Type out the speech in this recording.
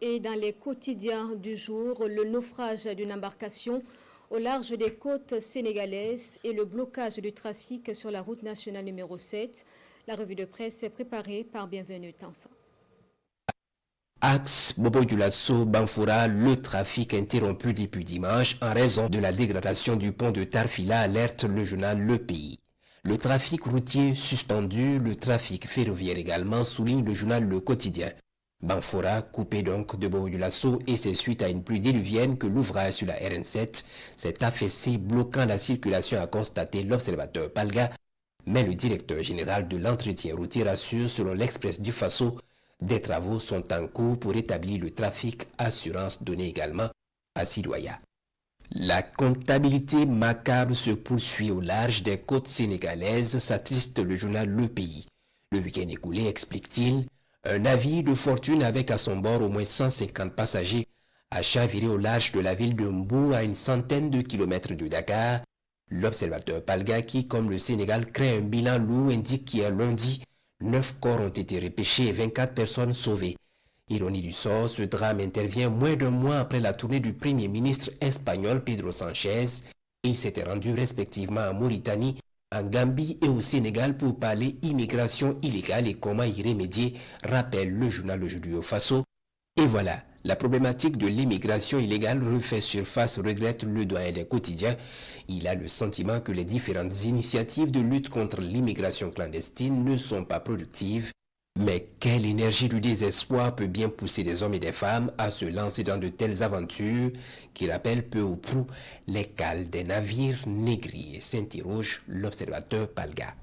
Et dans les quotidiens du jour, le naufrage d'une embarcation au large des côtes sénégalaises et le blocage du trafic sur la route nationale numéro 7. La revue de presse est préparée par Bienvenue Tansa. Axe Bobo-Dioulasso-Banfora, le trafic interrompu depuis dimanche en raison de la dégradation du pont de Tarfila, alerte le journal Le Pays. Le trafic routier suspendu, le trafic ferroviaire également, souligne le journal Le Quotidien. Banfora, coupé donc de Bobo-Dioulasso, et c'est suite à une pluie diluvienne que l'ouvrage sur la RN7 s'est affaissé, bloquant la circulation, a constaté l'observateur Palga. Mais le directeur général de l'entretien routier rassure, selon l'Express du Faso, des travaux sont en cours pour établir le trafic, assurance donnée également à Sidoya. La comptabilité macabre se poursuit au large des côtes sénégalaises, s'attriste le journal Le Pays. Le week-end écoulé, explique-t-il, un navire de fortune avec à son bord au moins 150 passagers a chaviré au large de la ville de Mbou à une centaine de kilomètres de Dakar. L'observateur Palga, qui, comme le Sénégal, crée un bilan lourd, indique qu'hier lundi, 9 corps ont été repêchés et 24 personnes sauvées. Ironie du sort, ce drame intervient moins d'un mois après la tournée du premier ministre espagnol Pedro Sanchez. Ils s'étaient rendus respectivement en Mauritanie, en Gambie et au Sénégal pour parler immigration illégale et comment y remédier, rappelle le journal Aujourd'hui au Faso. Et voilà, la problématique de l'immigration illégale refait surface, regrette le doyen des quotidiens. Il a le sentiment que les différentes initiatives de lutte contre l'immigration clandestine ne sont pas productives. Mais quelle énergie du désespoir peut bien pousser des hommes et des femmes à se lancer dans de telles aventures qui rappellent peu ou prou les cales des navires négriers, s'interroge l'observateur Palga.